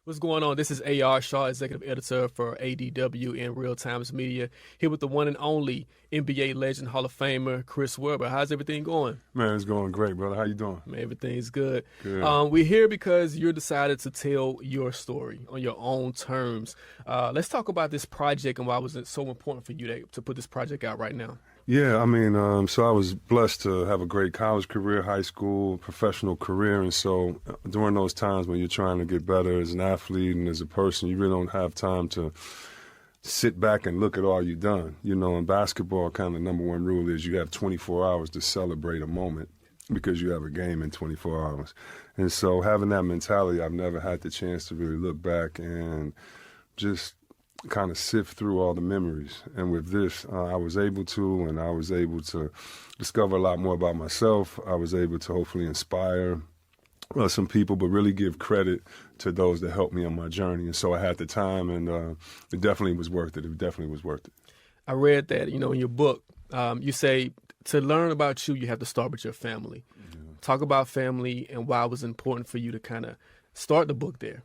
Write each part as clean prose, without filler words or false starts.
What's going on? This is A.R. Shaw, Executive Editor for ADW and Real Times Media, here with the one and only NBA legend, Hall of Famer, Chris Webber. How's everything going? Man, it's going great, brother. How you doing? Man, everything's good. Good. We're here because you decided to tell your story on your own terms. Let's talk about this project and why was it so important for you to put this project out right now. Yeah, I mean, so I was blessed to have a great college career, high school, professional career, and so during those times when you're trying to get better as an athlete and as a person, you really don't have time to sit back and look at all you've done. You know, in basketball, kind of the number one rule is you have 24 hours to celebrate a moment because you have a game in 24 hours. And so having that mentality, I've never had the chance to really look back and just kind of sift through all the memories. And with this, I was able to, and I was able to discover a lot more about myself. I was able to hopefully inspire some people, but really give credit to those that helped me on my journey. And so I had the time, and it definitely was worth it. It definitely was worth it. I read that, in your book, you say to learn about you have to start with your family. Yeah. Talk about family and why it was important for you to kind of start the book there.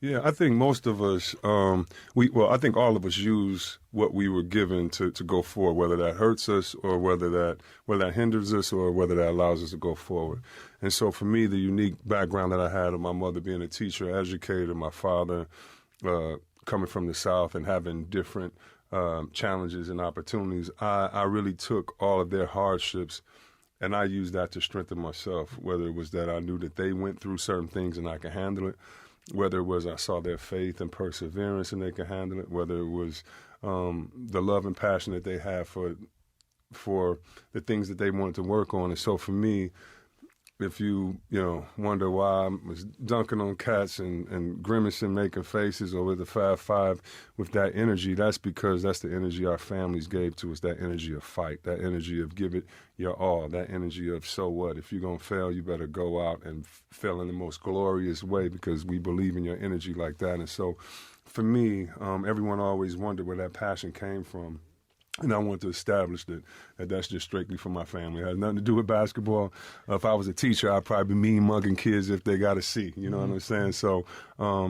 Yeah, I think most of us, I think all of us use what we were given to go forward, whether that hurts us or whether that hinders us or whether that allows us to go forward. And so for me, the unique background that I had of my mother being a teacher, educator, my father coming from the South and having different challenges and opportunities, I really took all of their hardships and I used that to strengthen myself, whether it was that I knew that they went through certain things and I could handle it, whether it was I saw their faith and perseverance and they could handle it, whether it was the love and passion that they had for the things that they wanted to work on. And so for me, if you wonder why I was dunking on cats and grimacing, making faces, or with the Fab Five with that energy, that's because that's the energy our families gave to us, that energy of fight, that energy of give it your all, that energy of so what? If you're going to fail, you better go out and fail in the most glorious way because we believe in your energy like that. And so for me, everyone always wondered where that passion came from. And I want to establish that that's just strictly for my family. It has nothing to do with basketball. If I was a teacher, I'd probably be mean mugging kids if they got a C. You know what I'm saying? So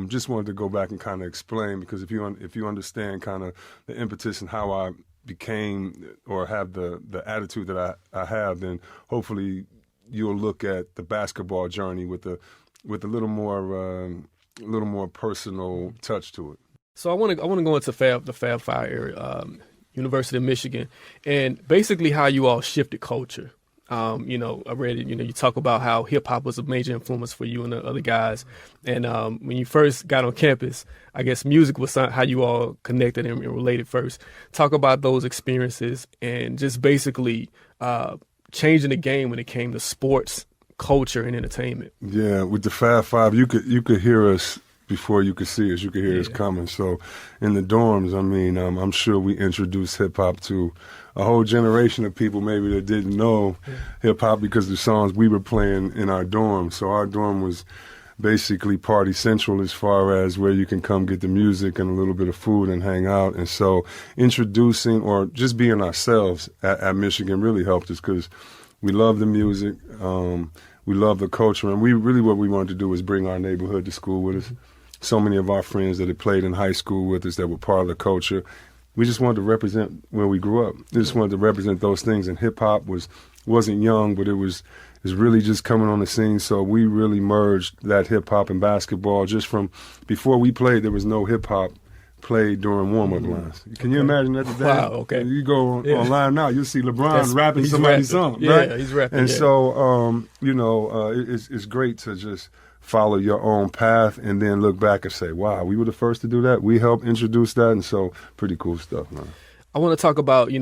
just wanted to go back and kind of explain, because if you understand kind of the impetus and how I became or have the attitude that I have, then hopefully you'll look at the basketball journey with a little more personal touch to it. So I want to go into the Fab Five area. University of Michigan, and basically how you all shifted culture. I read it, you talk about how hip-hop was a major influence for you and the other guys. And when you first got on campus, I guess music was how you all connected and related first. Talk about those experiences and just basically changing the game when it came to sports, culture, and entertainment. Yeah, with the Fab Five, you could hear us before you could see us. You could hear us coming. So in the dorms, I mean, I'm sure we introduced hip-hop to a whole generation of people maybe that didn't know hip-hop because of the songs we were playing in our dorm. So our dorm was basically party central as far as where you can come get the music and a little bit of food and hang out. And so introducing or just being ourselves at Michigan really helped us because we love the music, we love the culture, and what we wanted to do was bring our neighborhood to school with us. So many of our friends that had played in high school with us that were part of the culture. We just wanted to represent where we grew up. We just wanted to represent those things. And hip-hop wasn't young, but it was really just coming on the scene. So we really merged that hip-hop and basketball. Just from before we played, there was no hip-hop played during warm-up lines. Can you imagine that today? Wow, okay. You go online now, you'll see LeBron rapping somebody's song, right? Yeah, he's rapping. And so, it's great to just follow your own path and then look back and say, wow, we were the first to do that. We helped introduce that. And so pretty cool stuff, man. I want to talk about,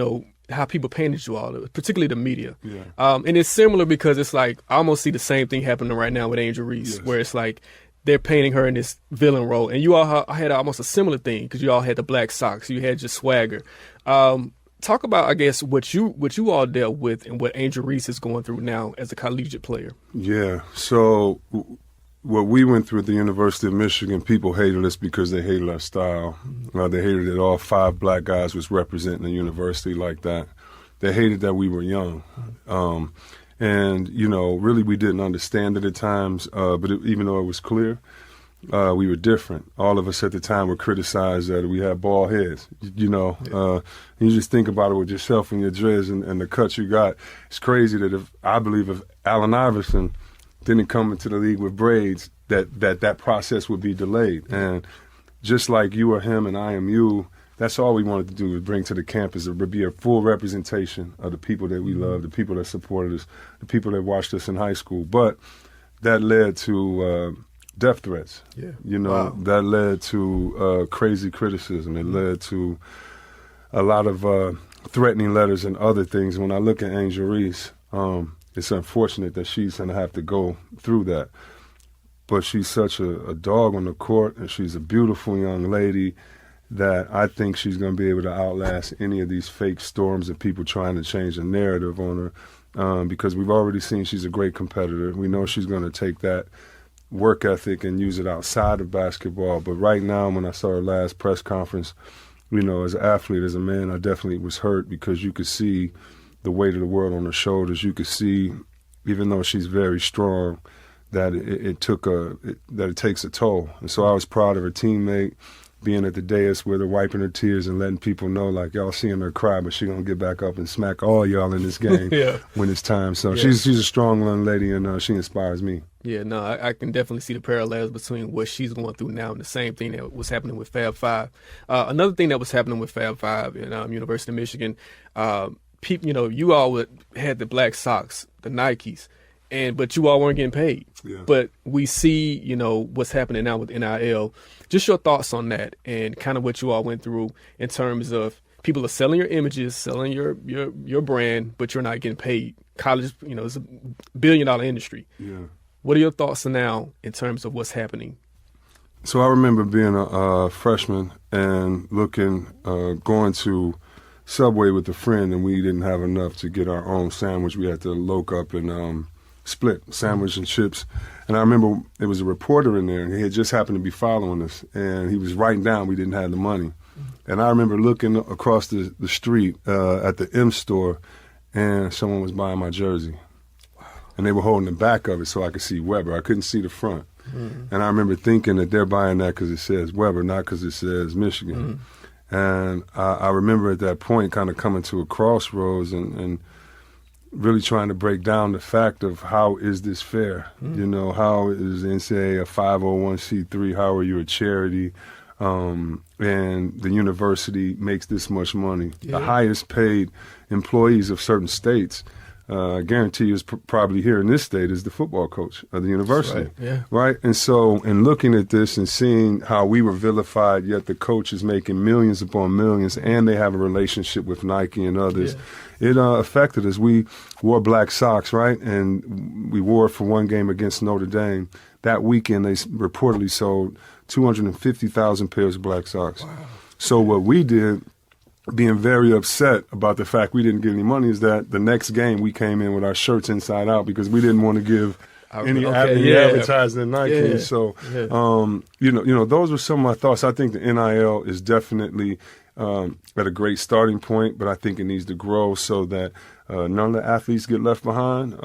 how people painted you all, particularly the media. Yeah. And it's similar because it's like, I almost see the same thing happening right now with Angel Reese, where it's like they're painting her in this villain role. And you all had almost a similar thing because you all had the black socks. You had your swagger. Talk about, I guess, what you all dealt with and what Angel Reese is going through now as a collegiate player. Yeah. So what we went through at the University of Michigan, people hated us because they hated our style. They hated that all 5 black guys was representing a university like that. They hated that we were young. And, really we didn't understand it at times, but even though it was clear, we were different. All of us at the time were criticized that we had bald heads. You just think about it with yourself and your dreads and the cuts you got. It's crazy that if Allen Iverson didn't come into the league with braids, that process would be delayed. And just like you are him and I am you, that's all we wanted to do, was bring to the campus, to be a full representation of the people that we love, the people that supported us, the people that watched us in high school. But that led to death threats. Yeah. Wow. That led to crazy criticism. It led to a lot of threatening letters and other things. When I look at Angel Reese, it's unfortunate that she's going to have to go through that. But she's such a dog on the court, and she's a beautiful young lady that I think she's going to be able to outlast any of these fake storms of people trying to change the narrative on her, because we've already seen she's a great competitor. We know she's going to take that work ethic and use it outside of basketball. But right now, when I saw her last press conference, as an athlete, as a man, I definitely was hurt, because you could see the weight of the world on her shoulders. You could see, even though she's very strong, that it takes a toll. And so I was proud of her teammate, being at the dais with her, wiping her tears and letting people know, like, y'all seeing her cry, but she gonna get back up and smack all y'all in this game when it's time. So she's a strong young lady, and she inspires me. Yeah, no, I can definitely see the parallels between what she's going through now and the same thing that was happening with Fab Five. Another thing that was happening with Fab Five in University of Michigan, people, you all had the black socks, the Nikes, but you all weren't getting paid. Yeah. But we see, what's happening now with NIL. Just your thoughts on that, and kind of what you all went through in terms of people are selling your images, selling your brand, but you're not getting paid. College, it's a $1 billion industry. Yeah. What are your thoughts now in terms of what's happening? So I remember being a freshman and going to Subway with a friend, and we didn't have enough to get our own sandwich. We had to loc up and split sandwich and chips. And I remember there was a reporter in there, and he had just happened to be following us, and he was writing down we didn't have the money. And I remember looking across the street at the M store, and someone was buying my jersey. And they were holding the back of it so I could see Weber. I couldn't see the front. And I remember thinking that they're buying that because it says Weber, not because it says Michigan. And I remember at that point kind of coming to a crossroads and really trying to break down the fact of how is this fair? How is NCAA a 501c3? How are you a charity? And the university makes this much money. The highest paid employees of certain states, I guarantee you, is probably here in this state, is the football coach of the university. Right? And so, in looking at this and seeing how we were vilified, yet the coach is making millions upon millions, and they have a relationship with Nike and others, it affected us. We wore black socks, right? And we wore it for one game against Notre Dame. That weekend, they reportedly sold 250,000 pairs of black socks. Wow. So what we did, being very upset about the fact we didn't get any money, is that the next game we came in with our shirts inside out because we didn't want to give any advertising to Nike. So, those were some of my thoughts. I think the NIL is definitely at a great starting point, but I think it needs to grow so that none of the athletes get left behind.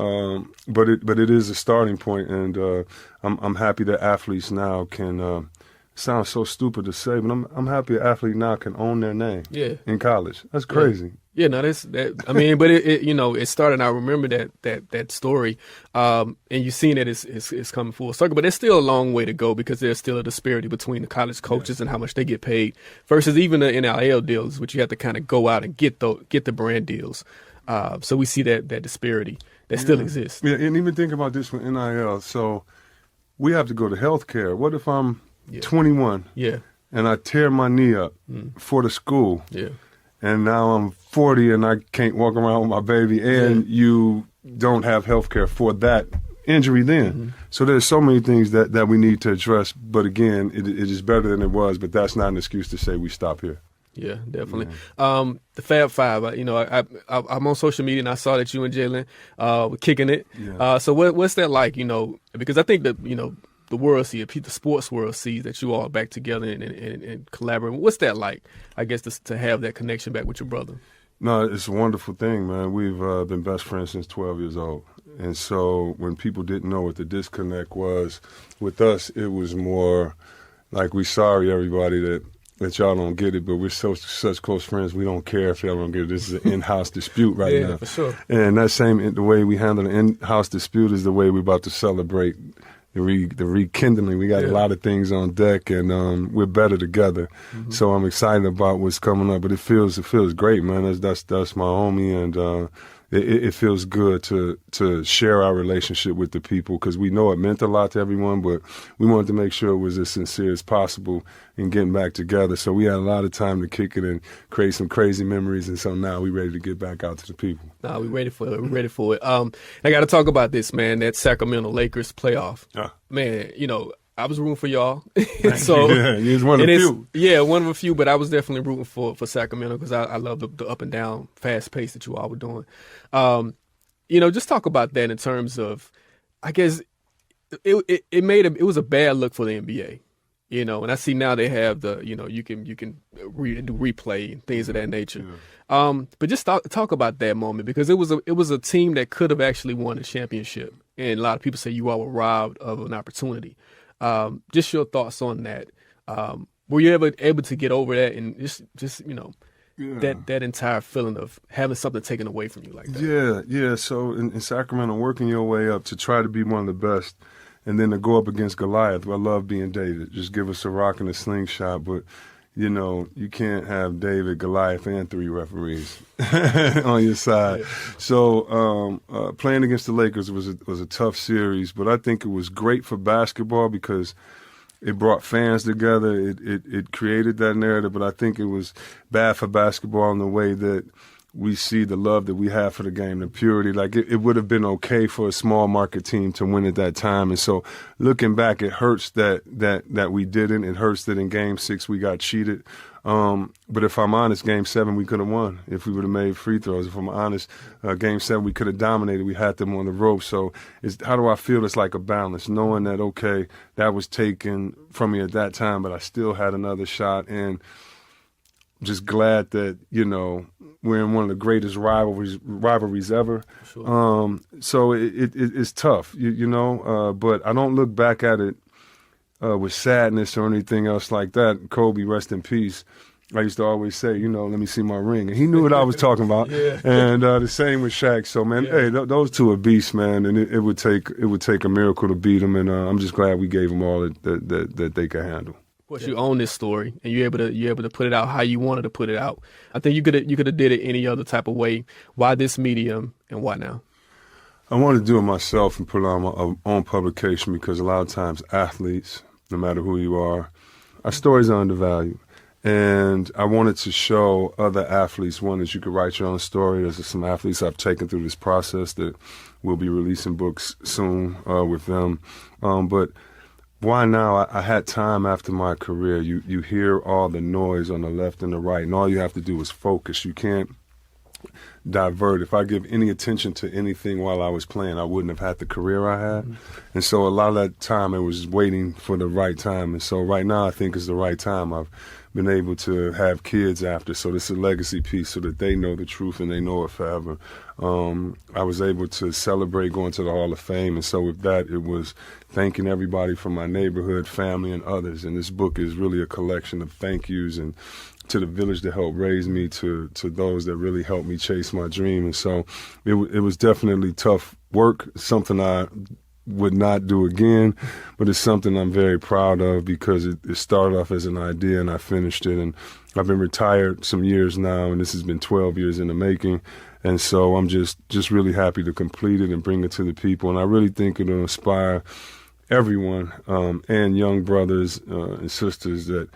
But it is a starting point, and I'm happy that athletes now can. Sounds so stupid to say, but I'm happy an athlete now can own their name in college. That's crazy. Yeah, no, but it started. I remember that story, and you've seen that it's coming full circle. But there's still a long way to go because there's still a disparity between the college coaches and how much they get paid versus even the NIL deals, which you have to kind of go out and get the brand deals. So we see that disparity that still exists. Yeah, and even think about this with NIL. So we have to go to healthcare. What if I'm 21 and I tear my knee up for the school, and now I'm 40 and I can't walk around with my baby, and you don't have health care for that injury then. So there's so many things that we need to address, but again, it is better than it was, but that's not an excuse to say we stop here. Yeah, definitely. The Fab Five, I'm on social media and I saw that you and Jalen were kicking it. So what's that like, because I think that, the world the sports world sees that you all are back together and collaborating. What's that like, I guess, to have that connection back with your brother? No, it's a wonderful thing, man. We've been best friends since 12 years old. And so when people didn't know what the disconnect was with us, it was more like, we sorry everybody that y'all don't get it, but we're such close friends, we don't care if y'all don't get it. This is an in-house dispute right now. Yeah, for sure. And that the way we handle an in-house dispute is the way we're about to celebrate the rekindling. We got a lot of things on deck, and we're better together. Mm-hmm. So I'm excited about what's coming up. But it feels great, man. That's my homie, and it feels good to share our relationship with the people, because we know it meant a lot to everyone, but we wanted to make sure it was as sincere as possible in getting back together. So we had a lot of time to kick it and create some crazy memories, and so now we're ready to get back out to the people. Nah, we're ready for it. We're ready for it. I got to talk about this, man, that Sacramento Lakers playoff. Man, I was rooting for y'all. So yeah, you was one of the few. Yeah, one of a few, but I was definitely rooting for Sacramento, because I love the up and down, fast pace that you all were doing. Just talk about that in terms of, I guess it was a bad look for the NBA. And I see now they have the, you can do replay and things of that nature. Yeah. But just talk about that moment, because it was a team that could have actually won a championship, and a lot of people say you all were robbed of an opportunity. Just your thoughts on that. Were you ever able to get over that, and just that entire feeling of having something taken away from you like that? Yeah. So in Sacramento, working your way up to try to be one of the best, and then to go up against Goliath. I love being David. Just give us a rock and a slingshot, but you can't have David, Goliath, and 3 referees on your side. Yeah. So playing against the Lakers was a tough series, but I think it was great for basketball because it brought fans together. It created that narrative, but I think it was bad for basketball in the way that we see the love that we have for the game, the purity. Like it would have been okay for a small market team to win at that time. And so looking back, it hurts that we didn't. It hurts that in Game 6 we got cheated. But if I'm honest, Game 7 we could have won if we would have made free throws. If I'm honest, Game 7 we could have dominated. We had them on the rope. So how do I feel? It's like a balance, knowing that, okay, that was taken from me at that time, but I still had another shot. And just glad that, we're in one of the greatest rivalries ever. Sure. So it's tough, but I don't look back at it with sadness or anything else like that. Kobe, rest in peace. I used to always say, let me see my ring. And he knew what I was talking about. Yeah. And the same with Shaq. So, man, hey, those two are beasts, man. And it would take a miracle to beat them. And I'm just glad we gave them all that they could handle. Of course, you own this story, and you're able to put it out how you wanted to put it out. I think you could have did it any other type of way. Why this medium, and why now? I wanted to do it myself and put it on my own publication, because a lot of times athletes, no matter who you are, our stories are undervalued. And I wanted to show other athletes, one, that you could write your own story. There's some athletes I've taken through this process that will be releasing books soon with them. But why now? I had time after my career. You hear all the noise on the left and the right, and all you have to do is focus. You can't divert. If I give any attention to anything while I was playing, I wouldn't have had the career I had. Mm-hmm. And so a lot of that time, I was waiting for the right time. And so right now, I think is the right time. I've been able to have kids after, so this is a legacy piece so that they know the truth and they know it forever. I was able to celebrate going to the Hall of Fame, and so with that, it was thanking everybody from my neighborhood, family, and others. And this book is really a collection of thank yous, and to the village that helped raise me, to those that really helped me chase my dream. And so it was definitely tough work, something I would not do again, but it's something I'm very proud of, because it started off as an idea and I finished it. And I've been retired some years now, and this has been 12 years in the making. And so I'm just really happy to complete it and bring it to the people. And I really think it'll inspire everyone and young brothers and sisters that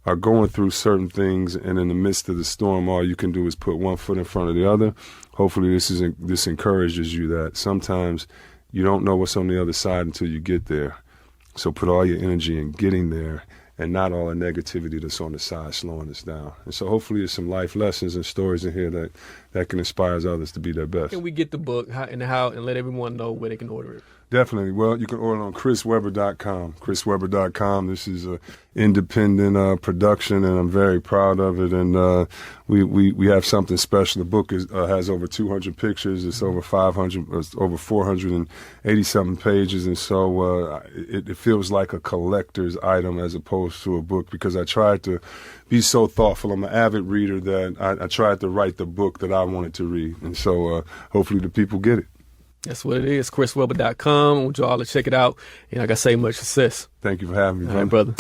are going through certain things, and in the midst of the storm, all you can do is put one foot in front of the other. Hopefully this encourages you that sometimes you don't know what's on the other side until you get there. So put all your energy in getting there, and not all the negativity that's on the side slowing us down. And so hopefully there's some life lessons and stories in here that can inspire others to be their best. Can we get the book and let everyone know where they can order it? Definitely. Well, you can order on chrisweber.com. chrisweber.com. This is an independent production, and I'm very proud of it. And we have something special. The book has over 200 pictures. It's over 480 something pages, and so it feels like a collector's item as opposed to a book, because I tried to be so thoughtful. I'm an avid reader that I tried to write the book that I wanted to read, and so hopefully the people get it. That's what it is. chrisweber.com. I want you all to check it out. And like I say, much success. Thank you for having me, All right, brother.